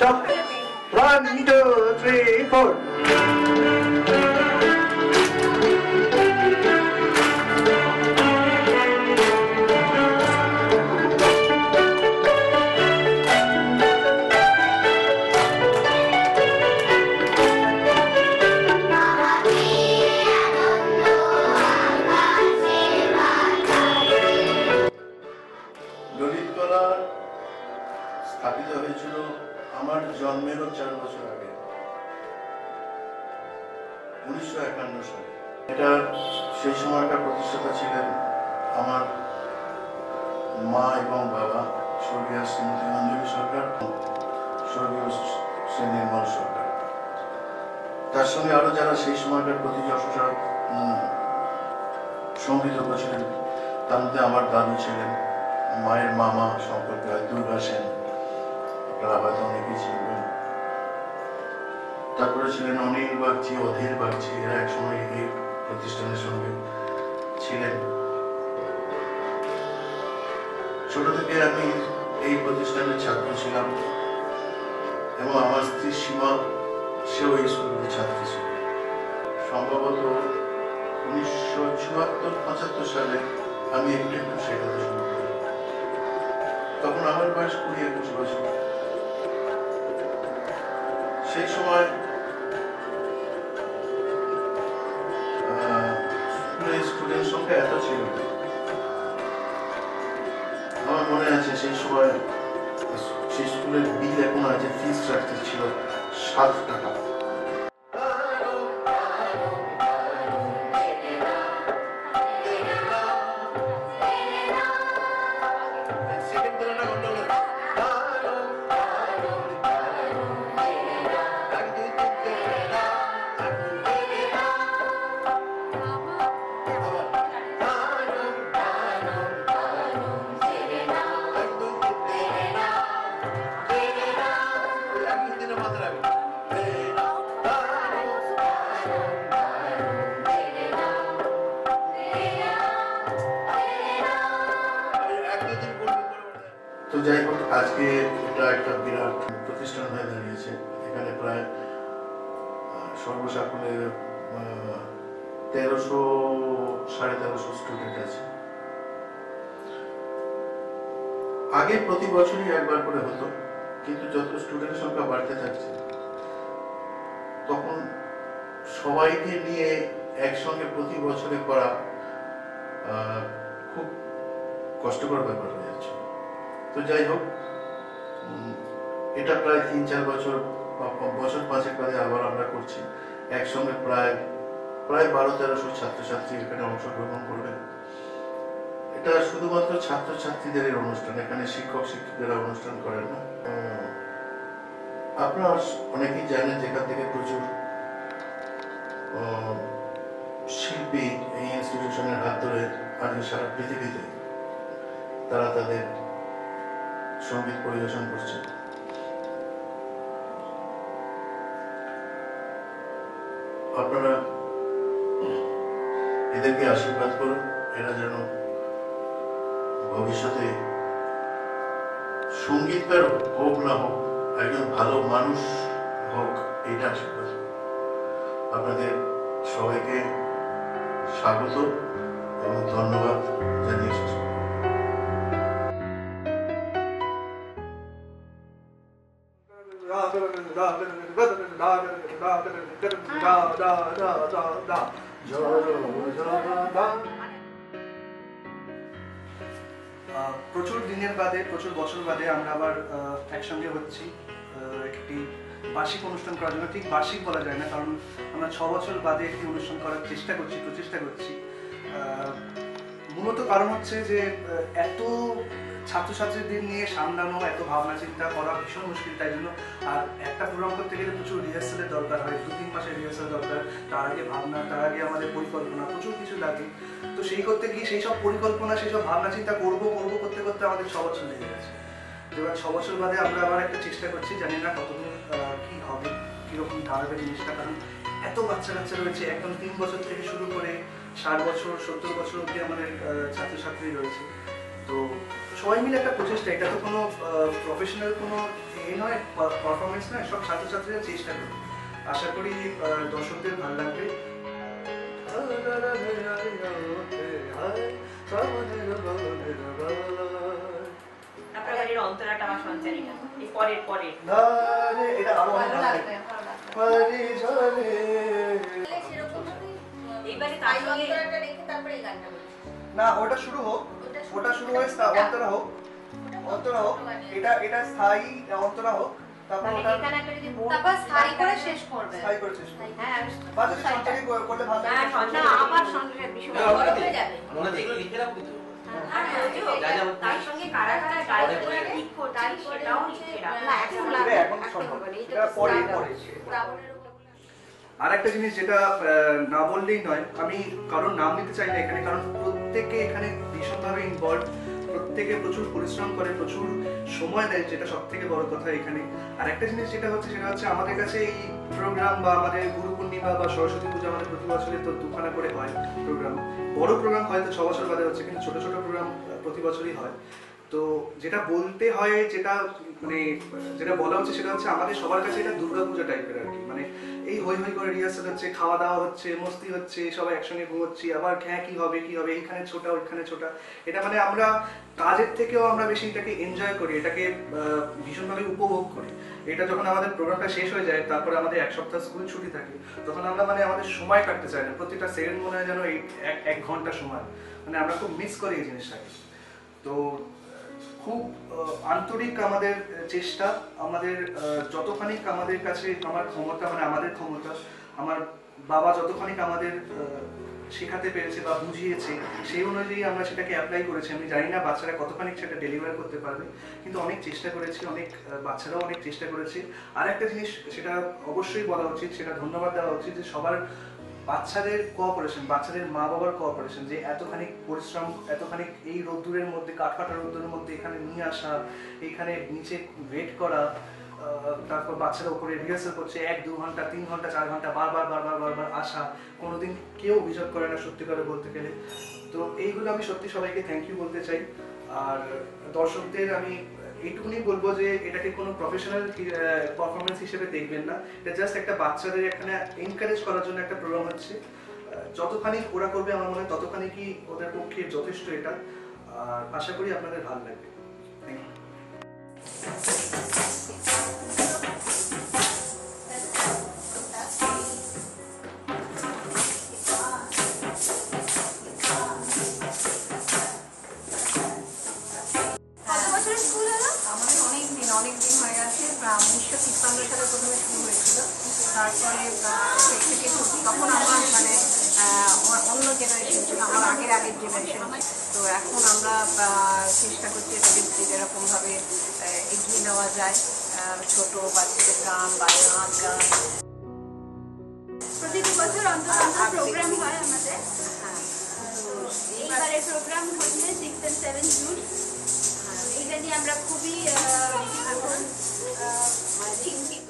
Stop. 1, 2, 3, 4. ললিতকলা স্থাপিত হয়েছিল আমার জন্মেরও 4 বছর আগে, 1951 সালে। এটা সেই সময়কার প্রতিষ্ঠাতা ছিলেন আমার মা এবং বাবা, স্বর্গীয় শ্রীমতী অঞ্জলি সরকার, স্বর্গীয় শ্রী নির্মল সরকার। তার সঙ্গে আরো যারা সেই সময়কার প্রতি যশস্বী সঙ্গীতজ্ঞ ছিলেন, তার মধ্যে আমার দাদু ছিলেন, মায়ের মামা সম্পর্কে হয় দুর্গা সেন, আপনারা হয়তো অনেকেই চিনবেন। তারপরে ছিলেন অনিল বাগচি, অধীর বাগচি, এরা একসময় এই প্রতিষ্ঠানের সঙ্গে ছিলেন। ছোট থেকে আমি এই প্রতিষ্ঠানের ছাত্র ছিলাম এবং আমার স্ত্রী সীমা, সেও এই স্কুলের ছাত্রী ছিল। সম্ভবত 1974-75 সালে আমি একটু একটু শেখাতে শুরু করি। তখন আমার বয়স 20-21 বছর। সেই সময় স্টুডেন্ট সংখ্যা এত ছিল, আমার মনে আছে সেই সময় সেই স্কুলের বিল এখন আছে, ফিস স্ট্রাকচার ছিল 7 টাকা। তো যাই হোক, আজকে এটা একটা বিরাট প্রতিষ্ঠান হয়ে দাঁড়িয়েছে। এখানে প্রায় সর্বসাকুল্যে 1300-1350 স্টুডেন্ট আছে। আগে প্রতি বছরই একবার করে হতো, কিন্তু যত স্টুডেন্ট সংখ্যা বাড়তে থাকছে তখন সবাইকে নিয়ে একসঙ্গে প্রতি বছরে করা খুব কষ্টকর ব্যাপার হয়ে যাচ্ছে। তো যাই হোক, এটা প্রায় 3-4 বছর বা বছর 5 বাদে আবার আমরা করছি। একসঙ্গে প্রায় 1200-1300 ছাত্রছাত্রী এখানে অংশগ্রহণ করবে। এটা শুধুমাত্র ছাত্রছাত্রীদের অনুষ্ঠান, এখানে শিক্ষক শিক্ষিকারা অনুষ্ঠান করেন না। আপনারা অনেকেই জানেন যেখান থেকে প্রচুর শিল্পী এই ইনস্টিটিউশনের হাত ধরে আজকে সারা পৃথিবীতে তারা তাদের সঙ্গীত পরিবেশন করছে। আপনারা এদেরকে আশীর্বাদ করুন, এরা যেন ভবিষ্যতে সঙ্গীতকার হোক না হোক, একজন ভালো মানুষ হোক, এটা আশীর্বাদ। আপনাদের সবাইকে স্বাগত এবং ধন্যবাদ জানিয়ে শেষ করব। প্রচুর দিনের বাদে, প্রচুর বছর বাদে আমরা আবার একসঙ্গে হচ্ছি একটি বার্ষিক অনুষ্ঠান করার জন্য। ঠিক বার্ষিক বলা যায় না, কারণ আমরা 6 বছর বাদে একটি অনুষ্ঠান করার প্রচেষ্টা করছি। মূলত কারণ হচ্ছে যে এত ছাত্রছাত্রীদের নিয়ে সামলানো, এত ভাবনা চিন্তা করা ভীষণ মুশকিল। তাই জন্য আর একটা প্রোগ্রাম করতে গেলে প্রচুর রিহার্সালের দরকার হয়, 2-3 মাসের রিহার্সাল দরকার। তার আগে ভাবনা, তার আগে আমাদের পরিকল্পনা, প্রচুর কিছু লাগে। তো সেই করতে গিয়ে সেই সব পরিকল্পনা, সেই সব ভাবনা চিন্তা করবো করতে করতে আমাদের 6 বছর লেগে গেছে। এবার 6 বছর বাদে আমরা আবার একটা চেষ্টা করছি, জানি না কতদূর কি হবে, কিরকম দাঁড়াবে জিনিসটা। কারণ এত বাচ্চা কাচ্চা রয়েছে, একদম 3 বছর থেকে শুরু করে 60 বছর 70 বছর অবধি আমাদের ছাত্রছাত্রী রয়েছে। তো সবাই মিলে একটা প্রচেষ্টা, এটা তো কোনো প্রফেশনাল কোনো এই নয় পারফরমেন্স নয়, সব ছাত্রছাত্রীরা চেষ্টা করে। আশা করি দর্শকদের ভালো লাগবে। আপনার বাড়ির অন্তরাটা আমার সঞ্চারী গান, এই পরের পরের এটা আরো অনেক ভালো লাগে। এইবারে তার সঙ্গে না, ওটা শুরু হোক, ওটা শুরু হয়ে অন্তরা হোক, অন্তরা হোক, এটা স্থায়ী অন্তরা হোক, তারপর মানে ওটা এখানে একটা যদি তারপর স্থায়ী করে শেষ করবে। স্থায়ী করে শেষ করবে। হ্যাঁ বা যদি সঞ্চারী করলে ভালো না, লাগে। না, আবার সঙ্গে বিষয় বড় হয়ে যাবে। আমরা যেগুলো লিখে রাখবো তো আর যদিও তার সঙ্গে কারা কারা গাইড করে ঠিক করছে সেটাও লিখে রাখো। না, এখন এটা লাগবে, এখন এখন সম্ভব। হবে না, এটা পরে পরে। শ্রাবণের আর একটা জিনিস যেটা না বললেই নয়, আমি কারোর নাম নিতে চাই না এখানে, কারণ প্রত্যেকে এখানে ভীষণভাবে ইনভলভ, প্রত্যেকে প্রচুর পরিশ্রম করে, প্রচুর সময় দেয়, যেটা সব থেকে বড় কথা এখানে। আর একটা জিনিস যেটা হচ্ছে সেটা হচ্ছে আমাদের কাছে এই প্রোগ্রাম বা আমাদের গুরু পূর্ণিমা বা সরস্বতী পূজা আমাদের প্রতি বছরে তো দুখানা করে হয় প্রোগ্রাম। বড় প্রোগ্রাম হয়তো 6 বছর বাদে হচ্ছে, কিন্তু ছোট ছোট প্রোগ্রাম প্রতি বছরই হয়। তো যেটা বলতে হয়, যেটা মানে যেটা বলা হচ্ছে সেটা হচ্ছে আমাদের সবার কাছে এটা দুর্গাপূজা টাইপের আর কি। মানে এই হই হই করে রিহার্সাল হচ্ছে, খাওয়া দাওয়া হচ্ছে, মস্তি হচ্ছে, সবাই একসঙ্গে ঘুমোচ্ছি, আবার কি হবে কি হবে, এইখানে ছোটা ওইখানে ছোটা। এটা মানে আমরা কাজের থেকেও আমরা বেশি এটাকে এনজয় করি, এটাকে ভীষণভাবে উপভোগ করি। এটা যখন আমাদের প্রোগ্রামটা শেষ হয়ে যায়, তারপরে আমাদের 1 সপ্তাহ স্কুল ছুটি থাকে, তখন আমরা মানে আমাদের সময় কাটতে চাই না, প্রত্যেকটা সেকেন্ড মনে হয় যেন এই 1 ঘন্টা সময়, মানে আমরা খুব মিস করি এই জিনিসটাকে। তো খুব আন্তরিক আমাদের চেষ্টা, আমাদের যতখানি আমাদের কাছে আমার ক্ষমতা, মানে আমাদের ক্ষমতা, আমার বাবা যতখানি আমাদের শেখাতে পেরেছে বা বুঝিয়েছে, সেই অনুযায়ী আমরা সেটাকে অ্যাপ্লাই করেছি। আমি জানি না বাচ্চারা কতখানি সেটা ডেলিভার করতে পারবে, কিন্তু অনেক চেষ্টা করেছি, অনেক বাচ্চারাও অনেক চেষ্টা করেছে। আর একটা জিনিস সেটা অবশ্যই বলা উচিত, সেটা ধন্যবাদ দেওয়া উচিত, যে সবার বাচ্চাদের কোঅপারেশন, বাচ্চাদের মা বাবার কোঅপারেশন, যে এতখানি পরিশ্রম, এতখানি এই রোদ্দুরের মধ্যে, কাঠফাটা রোদ্দুরের মধ্যে এখানে নিয়ে আসা, এইখানে নিচে ওয়েট করা, তারপর বাচ্চারা উপরে রিহার্সাল করছে 1-2 ঘন্টা, 3 ঘন্টা, 4 ঘন্টা, বারবার আসা, কোনোদিন কেউ অভিযোগ করে না সত্যি করে বলতে গেলে। তো এইগুলো আমি সত্যি সবাইকে থ্যাংক ইউ বলতে চাই। আর দর্শকদের আমি এইটুকুনি বলবো যে এটাকে কোনো প্রফেশনাল পারফরমেন্স হিসেবে দেখবেন না, এটা জাস্ট একটা বাচ্চাদের এখানে এনকারেজ করার জন্য একটা প্রোগ্রাম হচ্ছে। যতখানি ওরা করবে আমার মনে হয় ততখানি কি ওদের পক্ষে যথেষ্ট এটা। আর আশা করি আপনাদের ভালো লাগবে। Thank you. অনেক দিন হয়ে গেছে, 1953 সালে প্রথমে শুরু হয়েছিল। তারপরে সেই থেকে তখন আমার মানে অন্য জেনারেশন ছিল, আমার আগের জেনারেশন। তো এখন আমরা চেষ্টা করছি এটাকে যেরকমভাবে এগিয়ে নেওয়া যায়, ছোট বাচ্চাদের গান বা নাচ গান। প্রতিটি বছর অন্তর প্রোগ্রাম হয় আমাদের। এইবারের প্রোগ্রাম হচ্ছে 6 and 7 জুন। এটা নিয়ে আমরা খুবই চিন্তিত।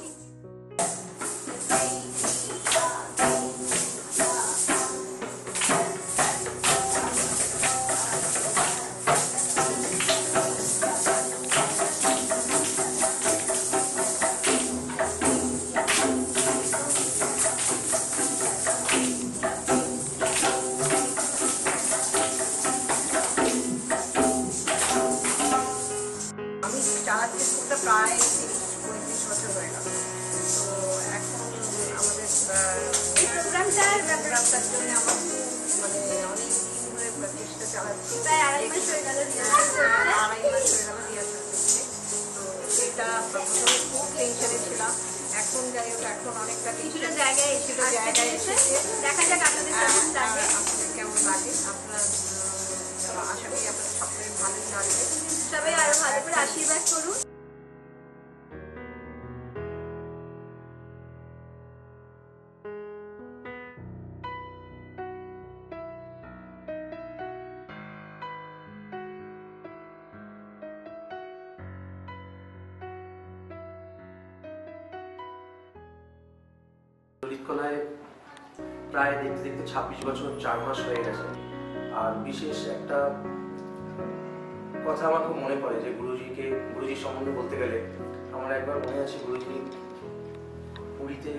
চালাচ্ছি স্কুলটা প্রায় 30-35 বছর হয়ে গেল। তো এখন আমাদের এই প্রোগ্রামটার জন্য আমার মানে অনেক দিন ধরে চেষ্টা চালাচ্ছি, প্রায় 2.5 মাস হয়ে গেল রিহার্সাল করতে। 2.5 মাস হয়ে গেল রিহার্সাল করতে। তো এটা প্রথমে খুব টেনশনে ছিলাম, এখন যাই হোক এখন অনেকটা কিছুটা জায়গায় এসেছে। দেখা যাক আপনাদের কেমন লাগে। আপনাদের কেমন লাগে, আপনার আশা করি আপনাদের সকলের ভালোই লাগবে। সবাই আরো ভালো করে আশীর্বাদ করুন। ললিতকলায় প্রায় দেখতে দেখতে 26 বছর 4 মাস হয়ে গেছে। আর বিশেষ একটা কথা আমার খুব মনে পড়ে, যে গুরুজির সম্বন্ধে বলতে গেলে আমার আমার একবার মনে আছে গুরুজি পুরীতে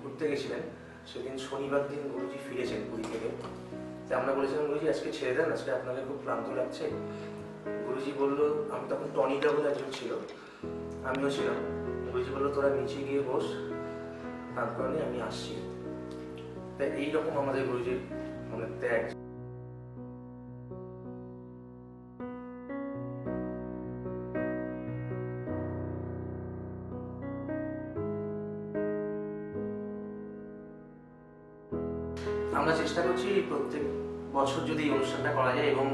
ঘুরতে গেছিলেন, সেদিন শনিবার দিন গুরুজি ফিরেছেন পুরী থেকে। তাই আমরা বলেছিলাম গুরুজি আজকে ছেড়ে দেন, আজকে আপনাকে খুব ক্লান্ত লাগছে। গুরুজি বললো, আমি তখন টনিদা বলে একজন ছিল, আমিও ছিলাম। গুরুজি বললো তোরা নিচে গিয়ে বস, তারপরে আমি আসছি। তাই এইরকম আমাদের গুরুজির মানে ত্যাগ। আমরা চেষ্টা করছি প্রত্যেক বছর যদি এই অনুষ্ঠানটা করা যায় এবং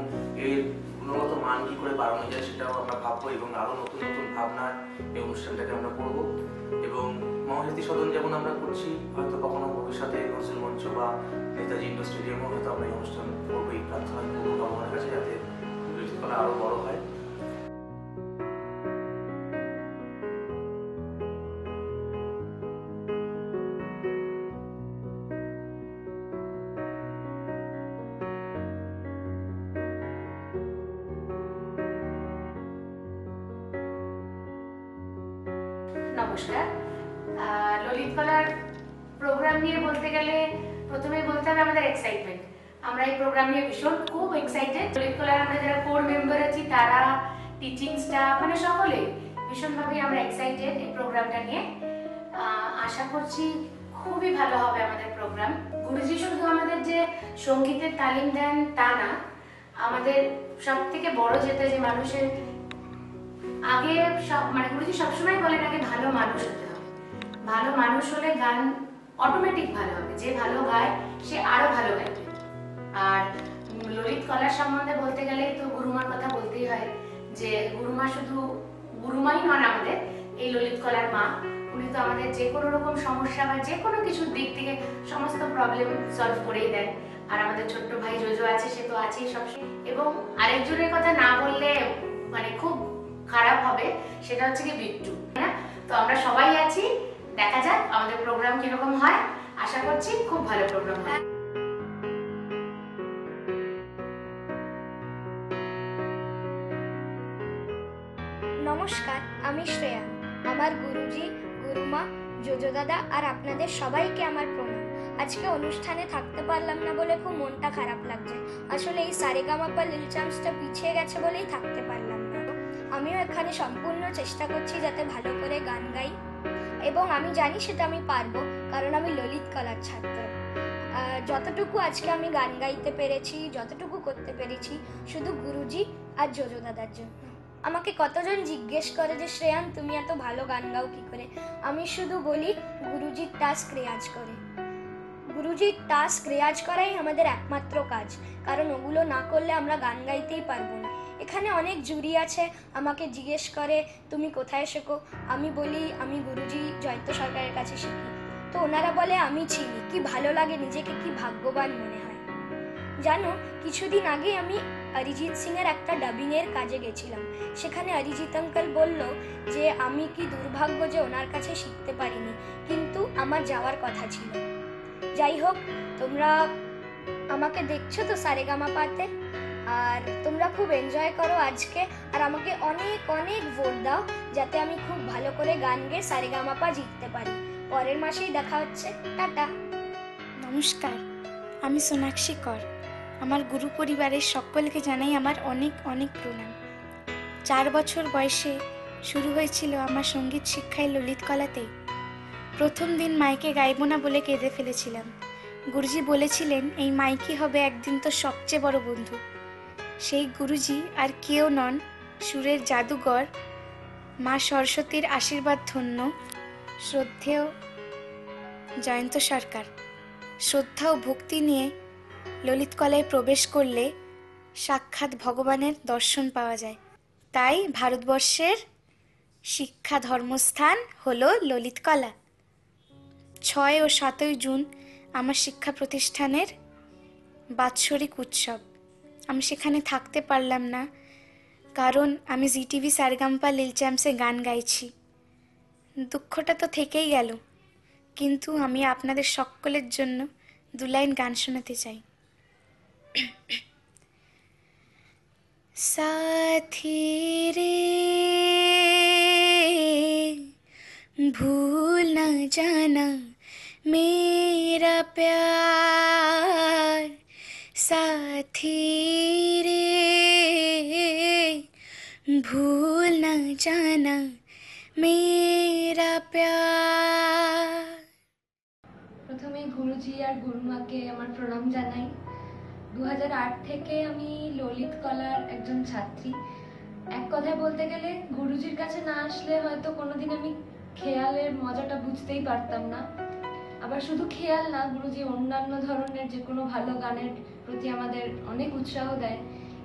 এর গুণগত মান কি করে বাড়ানো যায় সেটাও আমরা ভাববো এবং আরো নতুন নতুন ভাবনার এই অনুষ্ঠানটাকে আমরা করব। এবং মহাজাতি সদন যেমন আমরা করছি, হয়তো কখনো ভবিষ্যতে নজরুল মঞ্চ বা নেতাজি ইন্ডোর স্টেডিয়ামও হয়তো আমরা এই অনুষ্ঠান করবো। এই প্রার্থনা করবো ভগবানের কাছে যাতে ললিত কলা আরো বড় হয়। নমস্কার। ললিত কলার প্রোগ্রাম নিয়ে বলতে গেলে প্রথমেই বলতে হবে আমাদের এক্সাইটমেন্ট। আমরা এই প্রোগ্রাম নিয়ে খুব এক্সাইটেড। ললিত কলার আমরা যারা কোর মেম্বার আছি, তারা, টিচিং স্টাফ, মানে সকলে ভীষণভাবে আমরা এক্সাইটেড এই প্রোগ্রামটা নিয়ে। আশা করছি খুবই ভালো হবে আমাদের প্রোগ্রাম। গুরুজি শুধু আমাদের যে সঙ্গীতের তালিম দেন তা না, আমাদের সব থেকে বড় যেটা যে মানুষের আগে মানে গুরুজি সবসময় বলেন আগে ভালো মানুষ হতে হবে। ভালো মানুষ হলে গান অটোমেটিক ভালো হবে। যে ভালো গায় সে আরো ভালো গাইবে। আর ললিত কলার সম্বন্ধে বলতে গেলে তো গুরুমার কথা বলতেই হয়, যে গুরুমা শুধু গুরুমাই নন আমাদের, এই ললিত কলার মা। উনি তো আমাদের যে কোনো রকম সমস্যা বা যে কোনো কিছুর দিক থেকে সমস্ত প্রবলেম সলভ করেই দেন। আর আমাদের ছোট্ট ভাই জোজো আছে, সে তো আছেই সবসময়। এবং আরেকজনের কথা না বললে মানে খুব খারাপ হবে, সেটা হচ্ছে কি বিট্টু। হ্যাঁ, তো আমরা সবাই আছি, দেখা যাক আমাদের প্রোগ্রাম কিরকম হয়। আশা করছি খুব ভালো প্রোগ্রাম হয়। নমস্কার, আমি শ্রেয়া। আমার গুরুজি, গুরুমা, জোজো দাদা আর আপনাদের সবাইকে আমার প্রণাম। আজকে অনুষ্ঠানে থাকতে পারলাম না বলে খুব মনটা খারাপ লাগছে। আসলে এই সারেগামাপা লিটল চ্যাম্পসটা পিছিয়ে গেছে বলেই থাকতে পারলাম না। আমিও এখানে সম্পূর্ণ চেষ্টা করছি যাতে ভালো করে গান গাই, এবং আমি জানি সেটা আমি পারবো, কারণ আমি ললিত কলার ছাত্র। যতটুকু আজকে আমি গান গাইতে পেরেছি, যতটুকু করতে পেরেছি, শুধু গুরুজি আর জোজো দাদার জন্য। আমাকে কতজন জিজ্ঞেস করে যে শ্রেয়ান তুমি এত ভালো গান গাও কি করে। আমি শুধু বলি গুরুজির টাস্ক রেয়াজ করে। গুরুজির টাস্ক রেয়াজ করাই আমাদের একমাত্র কাজ, কারণ ওগুলো না করলে আমরা গান গাইতেই পারবো না। এখানে অনেক জুরি আছে, আমাকে জিজ্ঞেস করে তুমি কোথায় শেখো। আমি বলি আমি গুরুজি জয়ন্ত সরকারের কাছে শিখি। তো ওনারা বলে আমি চিনি। কি ভালো লাগে, নিজেকে কি ভাগ্যবান মনে হয়। জানো, কিছুদিন আগে আমি অরিজিৎ সিং এর একটা ডাবিং এর কাজে গেছিলাম। সেখানে অরিজিৎ আঙ্কেল বলল যে আমি কি দুর্ভাগ্য যে ওনার কাছে শিখতে পারিনি, কিন্তু আমার যাওয়ার কথা ছিল। যাই হোক, তোমরা আমাকে দেখছো তো সারেগামাপাতে, আর তোমরা খুব এনজয় করো আজকে, আর আমাকে অনেক অনেক ভোট দাও যাতে আমি খুব ভালো করে গান গেয়ে সারেগামাপা জিততে পারি। পরের মাসেই দেখা হচ্ছে। টাটা। নমস্কার, আমি সোনাক্ষী কর। আমার গুরু পরিবারের সকলকে জানাই আমার অনেক অনেক প্রণাম। 4 বছর বয়সে শুরু হয়েছিল আমার সঙ্গীত শিক্ষায় ললিত কলাতেই। প্রথম দিন মাইকে গাইব না বলে কেঁদে ফেলেছিলাম। গুরুজি বলেছিলেন এই মাইকই হবে একদিন তো সবচেয়ে বড় বন্ধু। সেই গুরুজি আর কেউ নন, সুরের জাদুঘর, মা সরস্বতীর আশীর্বাদ ধন্য শ্রদ্ধেয় জয়ন্ত সরকার। শ্রদ্ধা ও ভক্তি নিয়ে ললিত কলায় প্রবেশ করলে সাক্ষাৎ ভগবানের দর্শন পাওয়া যায়। তাই ভারতবর্ষের শিক্ষা ধর্মস্থান হলো ললিত কলা। 6 ও 7 জুন আমার শিক্ষা প্রতিষ্ঠানের বাৎসরিক উৎসব। আমি সেখানে থাকতে পারলাম না, কারণ আমি জিটিভি সারেগামাপা লিটল চ্যাম্পসে গান গাইছি। দুঃখটা তো থেকেই গেল, কিন্তু আমি আপনাদের সকলের জন্য 2 লাইন গান শোনাতে চাই। সাথী রে भूल न जाना मेरा प्यार साथी रे, भूल न जाना मेरा प्यार। প্রথমে গুরুজি আর গুরুমাকে আমার প্রণাম জানাই। 2008 থেকে আমি ললিত কলার একজন ছাত্রী। এক কথায় বলতে গেলে গুরুজির কাছে না আসলে হয়তো কোনোদিন আমি খেয়ালের মজাটা বুঝতেই পারতাম না। আবার শুধু খেয়াল না, গুরুজি অন্যান্য ধরনের যে কোনো ভালো গানের প্রতি আমাদের অনেক উৎসাহ দেয়।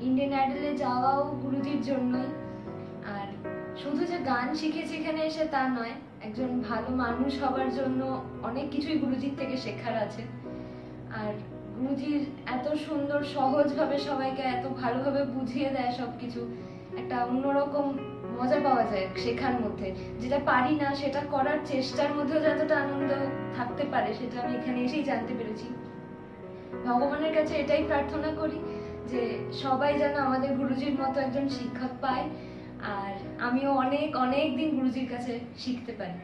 ইন্ডিয়ান আইডলে যাওয়াও গুরুজির জন্যই। আর শুধু যে গান শিখেছি এখানে এসে তা নয়, একজন ভালো মানুষ হবার জন্য অনেক কিছুই গুরুজির থেকে শেখার আছে। আর গুরুজির এত সুন্দর সহজভাবে সবাইকে এত ভালোভাবে বুঝিয়ে দেয় সবকিছু, একটা অন্যরকম মজা পাওয়া যায় শেখার মধ্যে। যেটা পারি না সেটা করার চেষ্টার মধ্যেও যতটা আনন্দ থাকতে পারে সেটা আমি এখানে এসেই জানতে পেরেছি। ভগবানের কাছে এটাই প্রার্থনা করি যে সবাই যেন আমাদের গুরুজির মতো একজন শিক্ষক পায়, আর আমিও অনেক অনেক দিন গুরুজির কাছে শিখতে পারি।